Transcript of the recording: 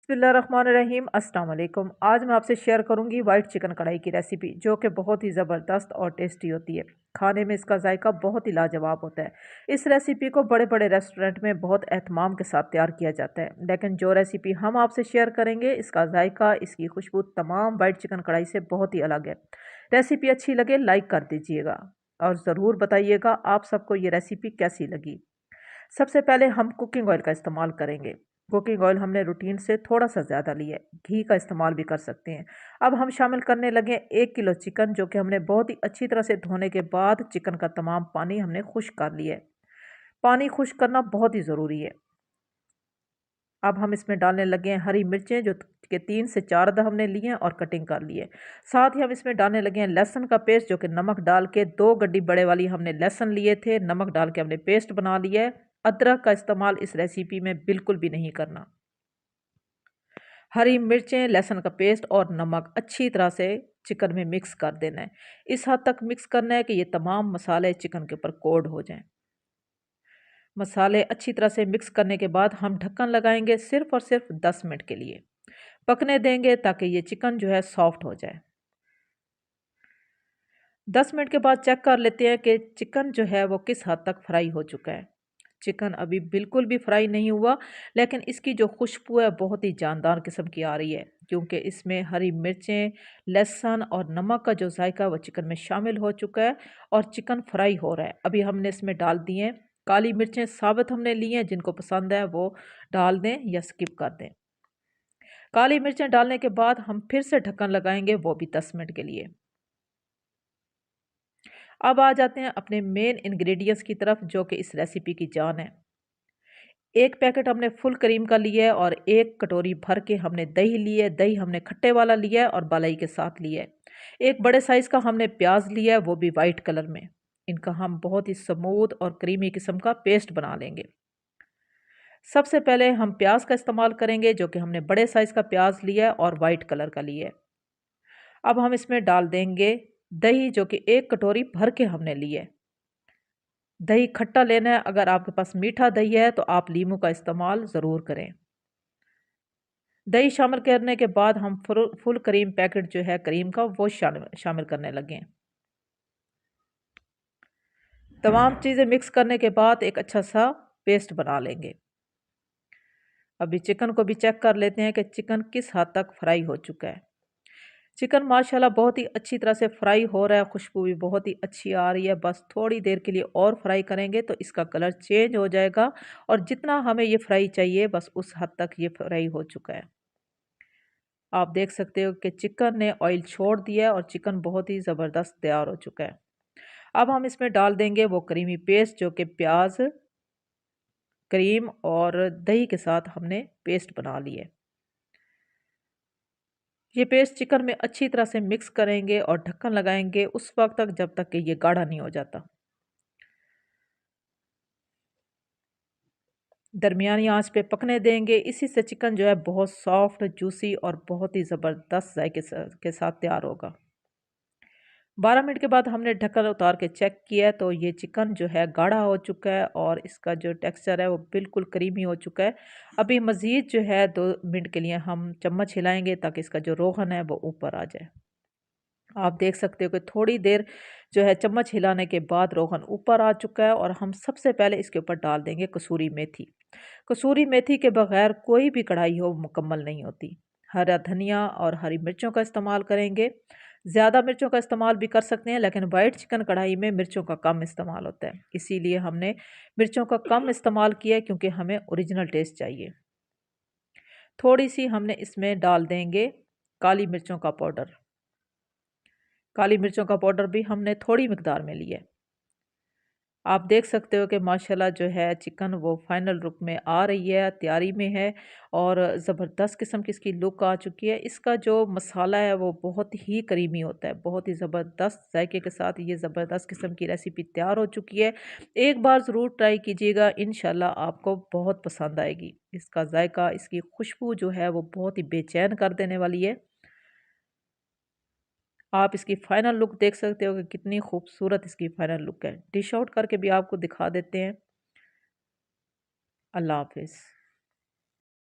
बिस्मिल्लाहिर्रहमानिर्रहीम। अस्सलाम वालेकुम। आज मैं आपसे शेयर करूंगी वाइट चिकन कढ़ाई की रेसिपी, जो कि बहुत ही ज़बरदस्त और टेस्टी होती है। खाने में इसका जायका बहुत ही लाजवाब होता है। इस रेसिपी को बड़े बड़े रेस्टोरेंट में बहुत एहतमाम के साथ तैयार किया जाता है, लेकिन जो रेसिपी हम आपसे शेयर करेंगे, इसका जायका, इसकी खुशबू तमाम वाइट चिकन कढ़ाई से बहुत ही अलग है। रेसिपी अच्छी लगे लाइक कर दीजिएगा और ज़रूर बताइएगा आप सबको ये रेसिपी कैसी लगी। सबसे पहले हम कुकिंग ऑयल का इस्तेमाल करेंगे। कुकिंग ऑयल हमने रूटीन से थोड़ा सा ज़्यादा लिया है, घी का इस्तेमाल भी कर सकते हैं। अब हम शामिल करने लगे 1 किलो चिकन, जो कि हमने बहुत ही अच्छी तरह से धोने के बाद चिकन का तमाम पानी हमने खुश्क कर लिया है। पानी खुश्क करना बहुत ही ज़रूरी है। अब हम इसमें डालने लगे हैं हरी मिर्चें, जो कि 3 से 4 अदद हमने लिए हैं और कटिंग कर लिए। साथ ही हम इसमें डालने लगे हैं लहसुन का पेस्ट, जो कि नमक डाल के 2 गड्डी बड़े वाली हमने लहसुन लिए थे, नमक डाल के हमने पेस्ट बना लिया है। अदरक का इस्तेमाल इस रेसिपी में बिल्कुल भी नहीं करना। हरी मिर्चें, लहसुन का पेस्ट और नमक अच्छी तरह से चिकन में मिक्स कर देना है। इस हद तक मिक्स करना है कि ये तमाम मसाले चिकन के ऊपर कोट हो जाएं। मसाले अच्छी तरह से मिक्स करने के बाद हम ढक्कन लगाएंगे सिर्फ और सिर्फ 10 मिनट के लिए। पकने देंगे ताकि ये चिकन जो है सॉफ्ट हो जाए। 10 मिनट के बाद चेक कर लेते हैं कि चिकन जो है वो किस हद तक फ्राई हो चुका है। चिकन अभी बिल्कुल भी फ्राई नहीं हुआ, लेकिन इसकी जो खुशबू है बहुत ही जानदार किस्म की आ रही है, क्योंकि इसमें हरी मिर्चें, लहसुन और नमक का जो जायका वो चिकन में शामिल हो चुका है और चिकन फ्राई हो रहा है। अभी हमने इसमें डाल दिए हैं काली मिर्चें, साबुत हमने ली हैं, जिनको पसंद है वो डाल दें या स्किप कर दें। काली मिर्चें डालने के बाद हम फिर से ढक्कन लगाएंगे, वो भी 10 मिनट के लिए। अब आ जाते हैं अपने मेन इंग्रेडिएंट्स की तरफ, जो कि इस रेसिपी की जान है। 1 पैकेट हमने फुल क्रीम का लिया है और 1 कटोरी भर के हमने दही लिया है। दही हमने खट्टे वाला लिया है और मलाई के साथ लिया है। एक बड़े साइज़ का हमने प्याज लिया है, वो भी वाइट कलर में। इनका हम बहुत ही स्मूथ और क्रीमी किस्म का पेस्ट बना लेंगे। सबसे पहले हम प्याज का इस्तेमाल करेंगे, जो कि हमने बड़े साइज़ का प्याज लिया है और वाइट कलर का लिया है। अब हम इसमें डाल देंगे दही, जो कि 1 कटोरी भर के हमने ली है। दही खट्टा लेना है, अगर आपके पास मीठा दही है तो आप नींबू का इस्तेमाल ज़रूर करें। दही शामिल करने के बाद हम फुल क्रीम पैकेट जो है क्रीम का वो शामिल करने लगे। तमाम चीज़ें मिक्स करने के बाद एक अच्छा सा पेस्ट बना लेंगे। अभी चिकन को भी चेक कर लेते हैं कि चिकन किस हद तक फ्राई हो चुका है। चिकन माशाल्लाह बहुत ही अच्छी तरह से फ्राई हो रहा है, खुशबू भी बहुत ही अच्छी आ रही है। बस थोड़ी देर के लिए और फ्राई करेंगे तो इसका कलर चेंज हो जाएगा और जितना हमें ये फ्राई चाहिए बस उस हद तक ये फ्राई हो चुका है। आप देख सकते हो कि चिकन ने ऑयल छोड़ दिया है और चिकन बहुत ही ज़बरदस्त तैयार हो चुका है। अब हम इसमें डाल देंगे वो क्रीमी पेस्ट, जो कि प्याज, क्रीम और दही के साथ हमने पेस्ट बना ली है। ये पेस्ट चिकन में अच्छी तरह से मिक्स करेंगे और ढक्कन लगाएंगे उस वक्त तक जब तक कि ये गाढ़ा नहीं हो जाता। दरमियानी आंच पे पकने देंगे। इसी से चिकन जो है बहुत सॉफ्ट, जूसी और बहुत ही ज़बरदस्त जायके के साथ तैयार होगा। 12 मिनट के बाद हमने ढक्कन उतार के चेक किया तो ये चिकन जो है गाढ़ा हो चुका है और इसका जो टेक्सचर है वो बिल्कुल क्रीमी हो चुका है। अभी मज़ीद जो है 2 मिनट के लिए हम चम्मच हिलाएंगे ताकि इसका जो रोगन है वो ऊपर आ जाए। आप देख सकते हो कि थोड़ी देर जो है चम्मच हिलाने के बाद रोगन ऊपर आ चुका है और हम सबसे पहले इसके ऊपर डाल देंगे कसूरी मेथी। कसूरी मेथी के बगैर कोई भी कढ़ाई हो मुकम्मल नहीं होती। हरा धनिया और हरी मिर्चों का इस्तेमाल करेंगे। ज़्यादा मिर्चों का इस्तेमाल भी कर सकते हैं, लेकिन वाइट चिकन कढ़ाई में मिर्चों का कम इस्तेमाल होता है, इसीलिए हमने मिर्चों का कम इस्तेमाल किया है, क्योंकि हमें ओरिजिनल टेस्ट चाहिए। थोड़ी सी हमने इसमें डाल देंगे काली मिर्चों का पाउडर। काली मिर्चों का पाउडर भी हमने थोड़ी मिकदार में लिया है। आप देख सकते हो कि माशाल्लाह जो है चिकन वो फाइनल लुक में आ रही है, तैयारी में है और ज़बरदस्त किस्म की इसकी लुक आ चुकी है। इसका जो मसाला है वो बहुत ही करीमी होता है, बहुत ही ज़बरदस्त जायके के साथ ये ज़बरदस्त किस्म की रेसिपी तैयार हो चुकी है। एक बार ज़रूर ट्राई कीजिएगा, इंशाल्लाह आपको बहुत पसंद आएगी। इसका जायका, इसकी खुशबू जो है वो बहुत ही बेचैन कर देने वाली है। आप इसकी फाइनल लुक देख सकते हो कि कितनी खूबसूरत इसकी फाइनल लुक है। डिश आउट करके भी आपको दिखा देते हैं। अल्लाह हाफ़िज़।